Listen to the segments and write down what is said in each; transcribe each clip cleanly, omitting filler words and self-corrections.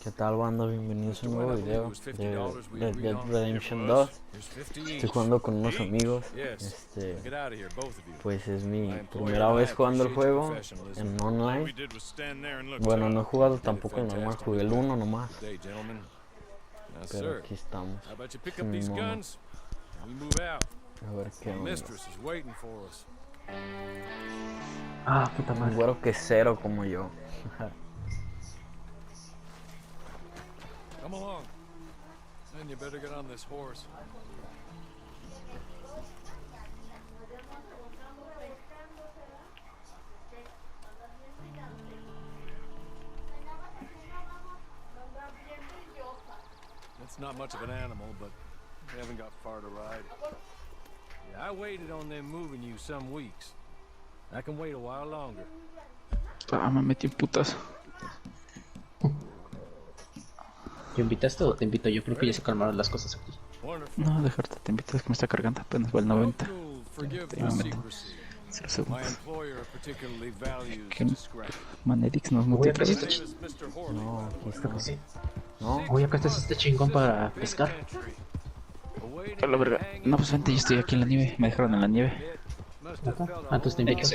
¿Qué tal, banda? Bienvenidos a un nuevo video de Red Dead Redemption 2. Estoy jugando con unos amigos. Pues es mi primera vez jugando el juego en online. Bueno, no he jugado tampoco en normal, jugué el 1 nomás. Pero aquí estamos. Sin mono. A ver qué onda. Ah, puta Un madre. güero quesero como yo. Come along. Then you better get on this horse. It's not much of an animal, but we haven't got far to ride. Yeah, I waited on them moving you some weeks. I can wait a while longer. Ah, me metí en putas. ¿Te invitaste o te invito? Yo creo que ya se calmaron las cosas aquí. No, dejarte, te invito, es que me está cargando, apenas va el 90. Te me meto 0 segundos. ¿Qué? Manedix nos multiplica. No, aquí Creo que está. sí. No, Oye, acá está este chingón para pescar. A la verga. No, pues vente, yo estoy aquí en la nieve. Me dejaron en la nieve. ¿Acá? Ah, entonces te invito.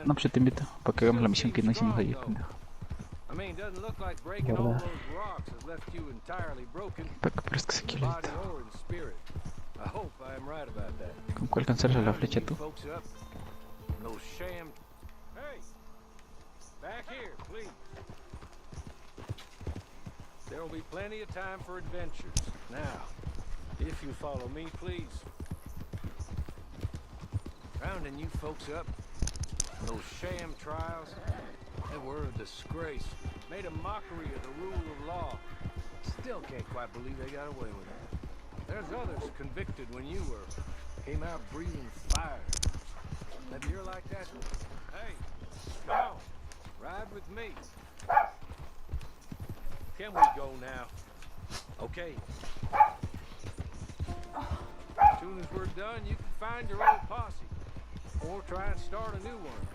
No, pues yo te invito. Para que hagamos la misión que no hicimos ayer, pendejo. ¿Verdad? Para que parezcas aquí ahorita. ¿Con cuál cancelas la flecha tú? There will be plenty of time for adventures. Now, if you follow me, please. Rounding you folks up, those sham trials, they were a disgrace. Made a mockery of the rule of law. Still can't quite believe they got away with it. There's others convicted when you were. Came out breathing fire. Maybe you're like that. Hey, come on, ride with me. Can we go now? Okay. As soon as we're done, you can find your old posse. Or try and start a new one.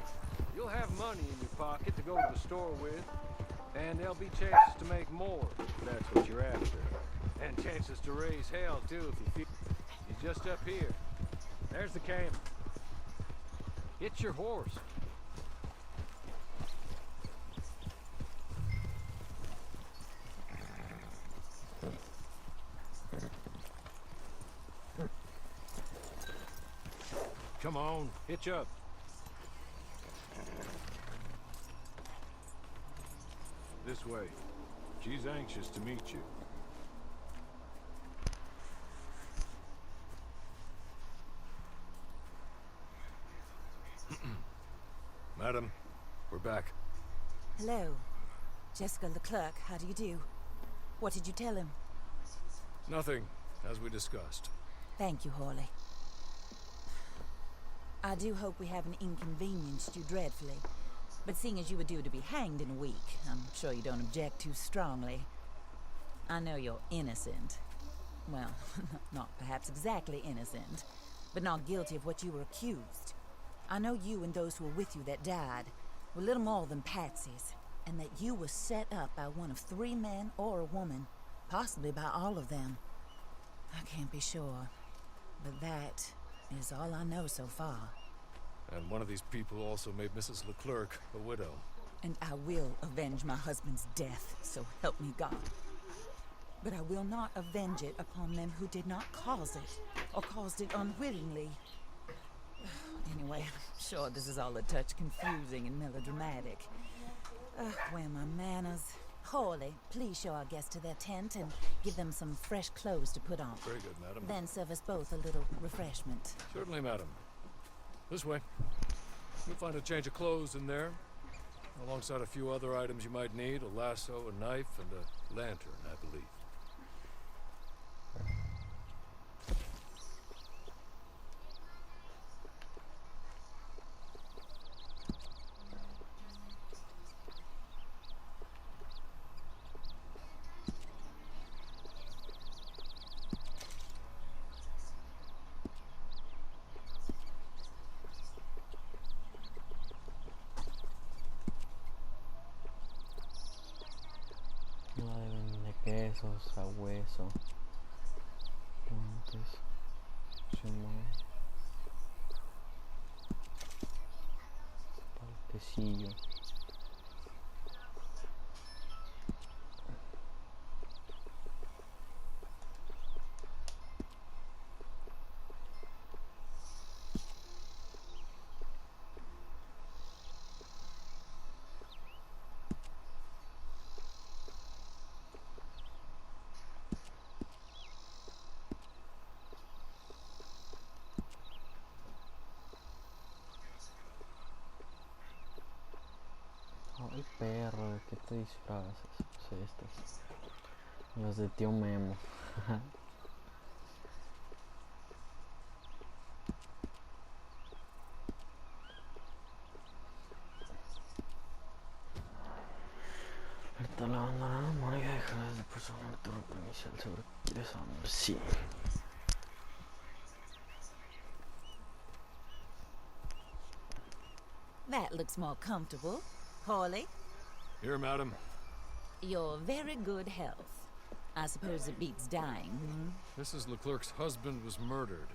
You'll have money in your pocket to go to the store with. And there'll be chances to make more, if that's what you're after. And chances to raise hell, too, if you feel... You're just up here. There's the camp. Hit your horse. Come on, hitch up. This way. She's anxious to meet you. Madam, we're back. Hello. Jessica Leclerc, how do you do? What did you tell him? Nothing, as we discussed. Thank you, Hawley. I do hope we haven't inconvenienced you dreadfully. But seeing as you were due to be hanged in a week, I'm sure you don't object too strongly. I know you're innocent. Well, not perhaps exactly innocent, but not guilty of what you were accused. I know you and those who were with you that died were little more than patsies, and that you were set up by one of 3 men or a woman, possibly by all of them. I can't be sure, but that is all I know so far. And one of these people also made Mrs. Leclerc a widow. And I will avenge my husband's death, so help me God. But I will not avenge it upon them who did not cause it, or caused it unwittingly. Anyway, I'm sure this is all a touch confusing and melodramatic. Where are my manners? Hawley, please show our guests to their tent and give them some fresh clothes to put on. Very good, madam. Then serve us both a little refreshment. Certainly, madam. This way. You'll find a change of clothes in there, alongside a few other items you might need, a lasso, a knife, and a lantern, I believe. quesos, a hueso, guantes, simón, paltecillo. Ay, perro, ¿de qué te disfrazas? Pues estas. Las de tío Memo. Ahorita la abandonada la memoria y dejarás de personal tu ropa inicial sobre qué quieres andar. Sí. That looks more comfortable. Hawley? Here, madam. Your very good health. I suppose it beats dying, hmm? Mrs. Leclerc's husband was murdered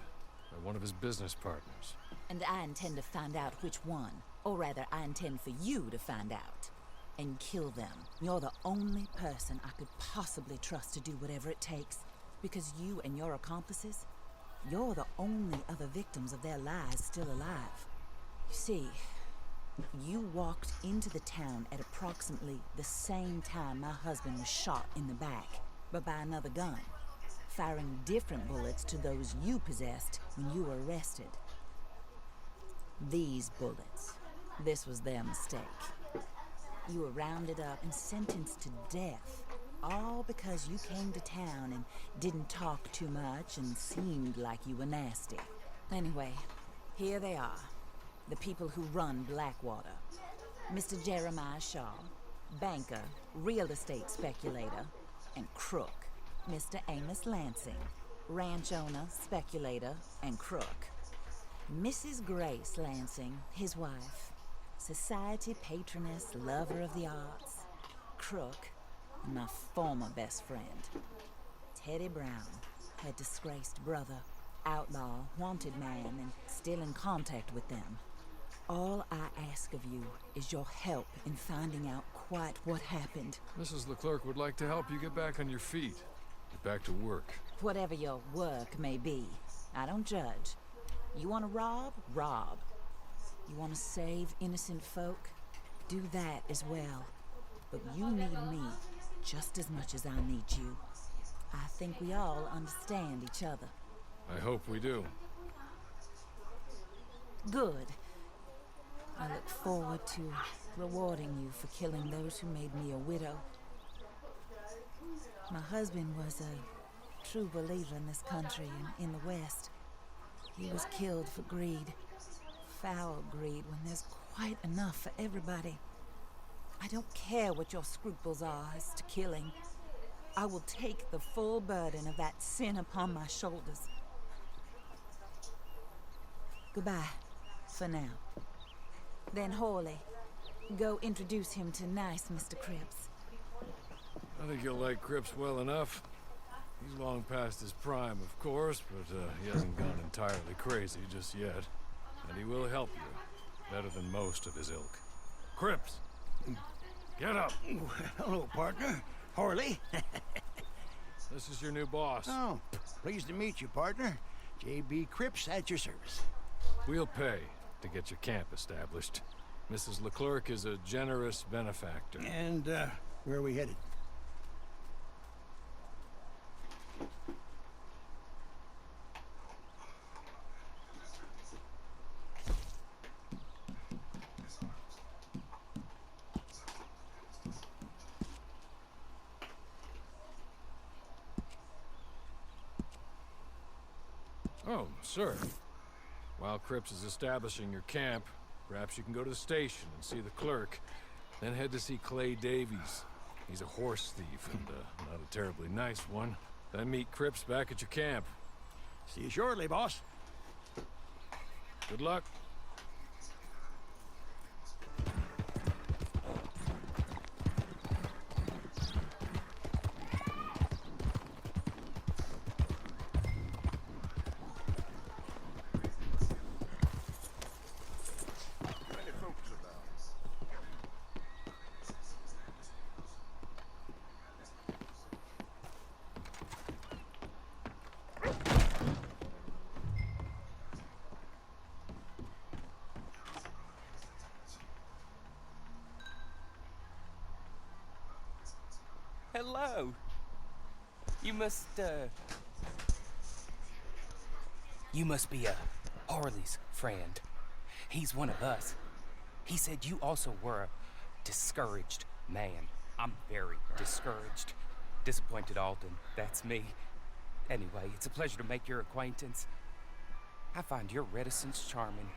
by one of his business partners. And I intend to find out which one. Or rather, I intend for you to find out. And kill them. You're the only person I could possibly trust to do whatever it takes. Because you and your accomplices, you're the only other victims of their lives still alive. You see, you walked into the town at approximately the same time my husband was shot in the back, but by another gun, firing different bullets to those you possessed when you were arrested. These bullets, this was their mistake. You were rounded up and sentenced to death, all because you came to town and didn't talk too much and seemed like you were nasty. Anyway, here they are. The people who run Blackwater. Mr. Jeremiah Shaw, banker, real estate speculator, and crook. Mr. Amos Lansing, ranch owner, speculator, and crook. Mrs. Grace Lansing, his wife, society patroness, lover of the arts, crook, and my former best friend. Teddy Brown, her disgraced brother, outlaw, wanted man, and still in contact with them. All I ask of you is your help in finding out quite what happened. Mrs. Leclerc would like to help you get back on your feet. Get back to work. Whatever your work may be, I don't judge. You want to rob? Rob. You want to save innocent folk? Do that as well. But you need me just as much as I need you. I think we all understand each other. I hope we do. Good. I look forward to rewarding you for killing those who made me a widow. My husband was a true believer in this country and in the West. He was killed for greed. Foul greed when there's quite enough for everybody. I don't care what your scruples are as to killing. I will take the full burden of that sin upon my shoulders. Goodbye, for now. Then Hawley, go introduce him to nice Mr. Cripps. I think you'll like Cripps well enough. He's long past his prime, of course, but he hasn't gone entirely crazy just yet. And he will help you, better than most of his ilk. Cripps! Get up! Hello, partner. Hawley. This is your new boss. Oh, pleased to meet you, partner. J.B. Cripps at your service. We'll pay to get your camp established. Mrs. Leclerc is a generous benefactor. And, where are we headed? Oh, sir. While Cripps is establishing your camp, perhaps you can go to the station and see the clerk. Then head to see Clay Davies. He's a horse thief, and not a terribly nice one. Then meet Cripps back at your camp. See you shortly, boss. Good luck. Hello. You must be Harley's friend. He's one of us. He said you also were a discouraged man. I'm very discouraged. Disappointed Alden, that's me. Anyway, it's a pleasure to make your acquaintance. I find your reticence charming.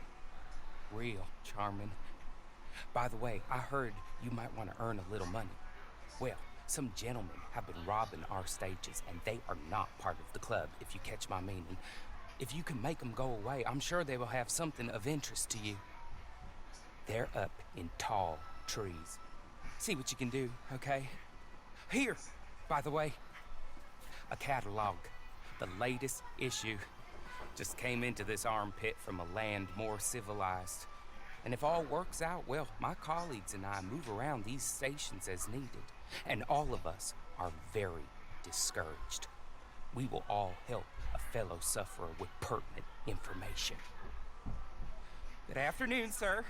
Real charming. By the way, I heard you might want to earn a little money. Well, some gentlemen have been robbing our stages, and they are not part of the club, if you catch my meaning. If you can make them go away, I'm sure they will have something of interest to you. They're up in tall trees. See what you can do, okay? Here, by the way, a catalog. The latest issue. Just came into this armpit from a land more civilized. And if all works out, well, my colleagues and I move around these stations as needed. And all of us are very discouraged. We will all help a fellow sufferer with pertinent information. Good afternoon, sir.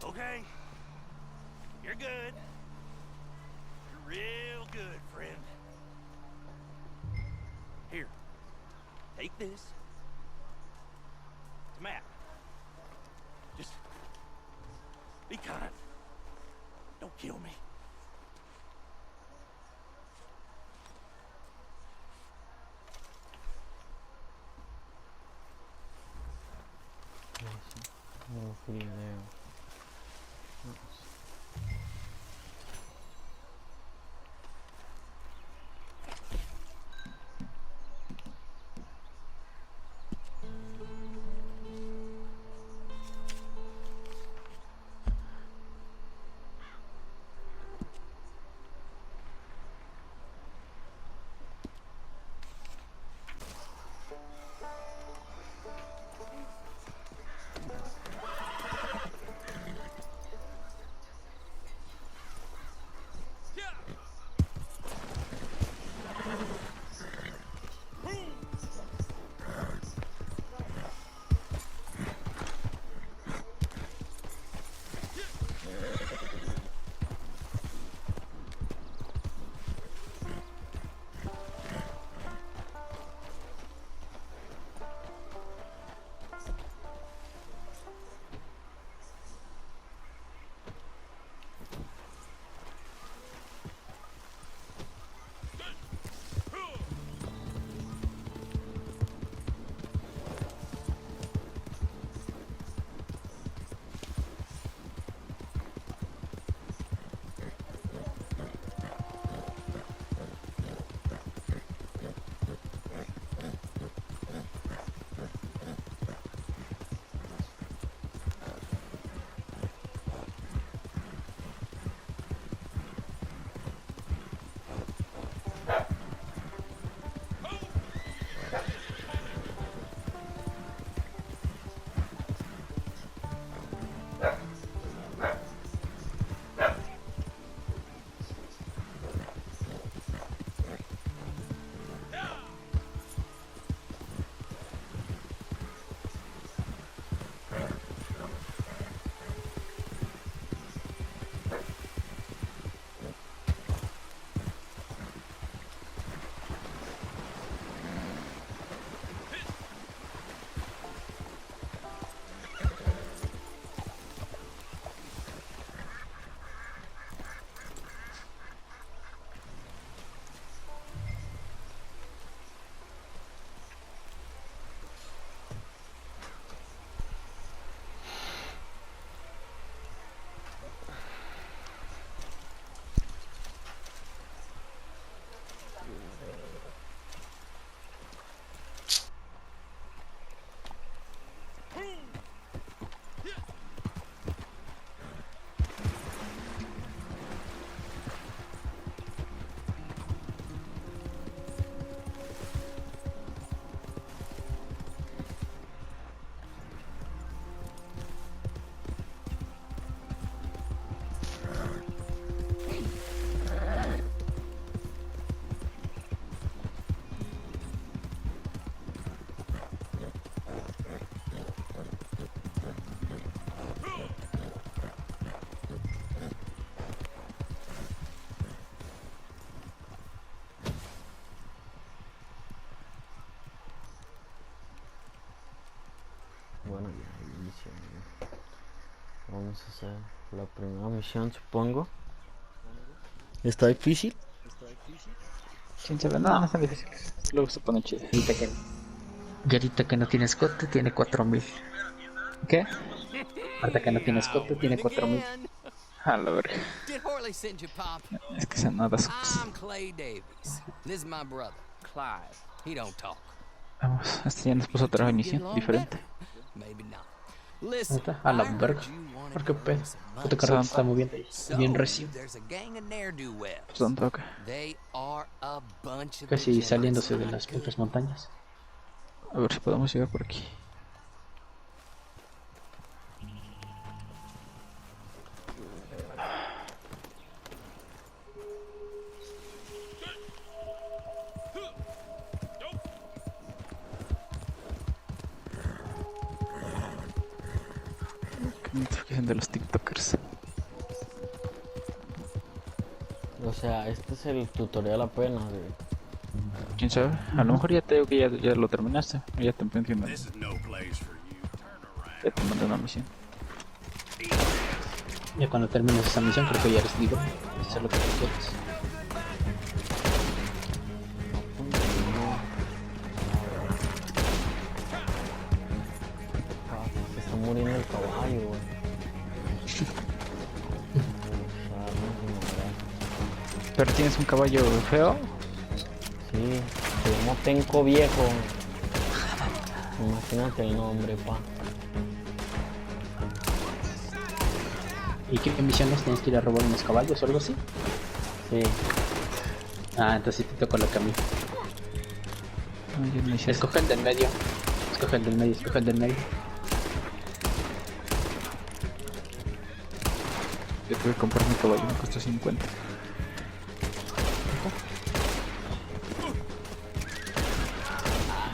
Okay. You're good. You're real good, friend. Here. Take this. It's a map. Just be kind. Don't kill me. No video. Bueno, ya inicio. Vamos a hacer la primera misión, supongo. ¿Está difícil? ¿Quién sabe? No, no es tan difícil. Luego se pone chido. Y ahorita que no tiene escote, tiene 4000. ¿Qué? Ahorita que no tiene escote, tiene 4000. A la verga. Did Horley send you, Pop? Es que se nada. I'm Clay Davies. This is my brother, Clive. He don't talk. Vamos, este ya nos puso otra misión diferente. Maybe not. Listen, ¿Neta? A la verga. ¿Por qué pedo? Puta carrera se está moviendo ahí. Bien recién. there's a gang of ne'er-do-wells. Pues ¿dónde toca? They are a bunch of Casi degenerates saliéndose de on las good. putas montañas. A ver si podemos llegar por aquí. ¿Qué notificación de los TikTokers? O sea, este es el tutorial apenas, ¿Quién sabe? A lo mejor ya te digo que ya lo terminaste. Ya te entiendo. Ya te mandé una misión. Ya cuando termines esa misión creo que ya eres libre. Eso es lo que tú quieres. Se está muriendo el caballo, güey. ¿Pero tienes un caballo feo? Sí, se llama Penco Viejo. Imagínate el nombre, pa. ¿Y qué misiones tienes que ir a robar unos caballos o algo así? Sí. Ah, entonces sí te tocó la camino. Escoge el del medio. Escoge el del medio, escoge el del medio. Yo tuve que comprar mi caballo, me costó 50.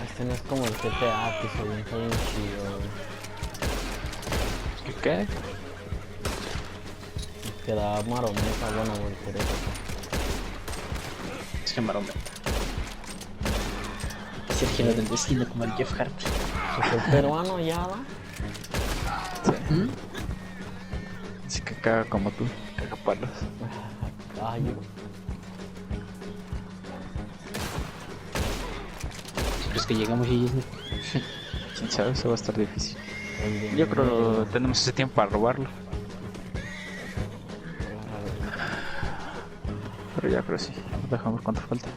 Este no es como el GTA que se ve bien chido, güey. ¿Qué? Que da marometa, bueno, voltereta. Es que marometa. Es el giro del destino como el Jeff Hart. Pues el peruano ya, ¿va? Sí. Así que caga como tú, caga palos. Caballo. ¿Crees que llegamos y Disney? Quién sabe, eso va a estar difícil. Yo creo que tenemos ese tiempo para robarlo. Pero ya creo sí. Dejamos cuánto falta.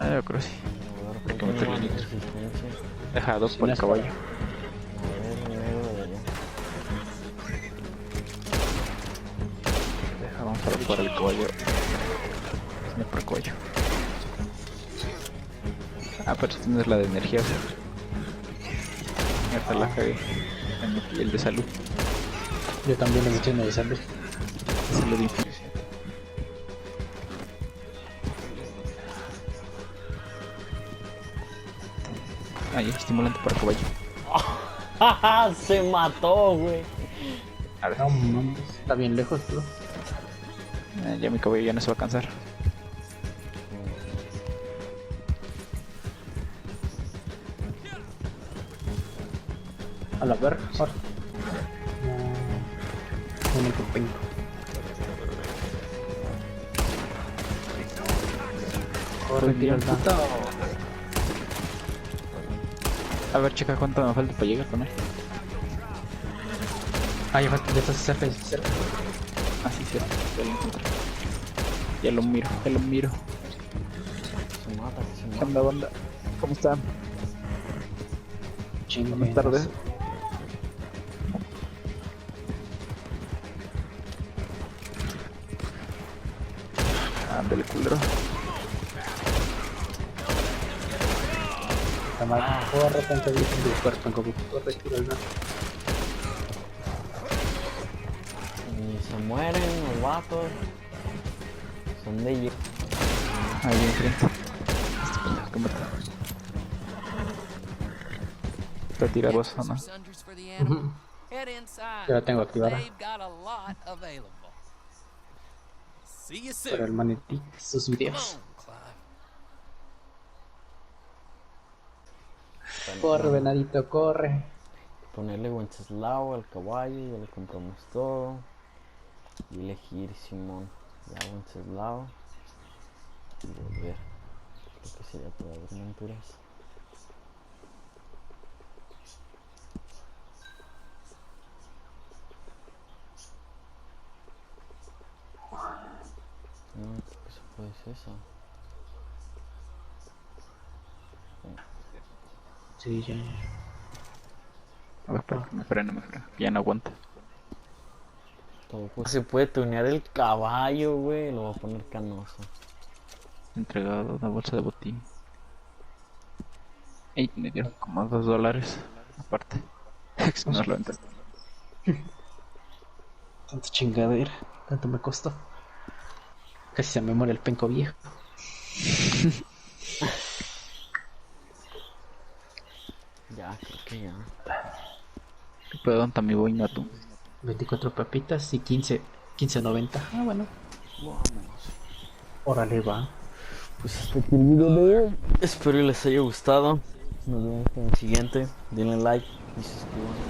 Yo creo sí. Hay que meterle nitro. Deja 2 por el caballo. Deja, vamos a robar el caballo. No por el caballo. Ah, pero esta no es la de energía. Mierda, la cagué. Y el de salud. Yo también le metí uno de salud. Salud infinita. Ahí, estimulante para caballo. Se mató, güey. A ver. No mames, está bien lejos, tío. Ya mi caballo ya no se va a cansar. A la verga, ahora. No me contengo. Corre, tira el puto. A ver, checa cuánto me falta para llegar con él. Ah, ya falta, ya estás cerca, cerca. Ah, sí, cierto, ya lo encontré. Ya lo miro, ya lo miro. Se mata, se mata. ¿Qué onda, banda? ¿Cómo están? Chingo, buenas tardes. Ándale, culero. Corre, tanto bien en tu cuerpo, como corre, tira el Y se mueren los vatos. Son de ellos. ahí enfrente. Este pendejo que mata. Te tira vos o no. Ya la tengo activada. Pero el manetí, sus videos. Corre, venadito, corre. Ponerle Wenceslao al caballo, ya le compramos todo. Y elegir Simón, ya Wenceslao. Y volver. Creo que sería todas las monturas. No, creo que se puede ser eso. Sí, ya. A ver, espera, me frena. Ya no aguanta. Tampoco se puede tunear el caballo, güey. Lo voy a poner canoso. Entregado una bolsa de botín. Ey, me dieron como $2. Aparte. No lo entendí. Tanta chingadera. Tanto me costó. Casi se me muere el penco viejo. Ya, creo que ya. Perdón, también voy a tú. 24 papitas y 15.90. Ah, bueno. Vámonos. Órale, va. Pues hasta aquí el video de hoy. Espero que les haya gustado. Nos vemos en el siguiente. Denle like y suscríbanse.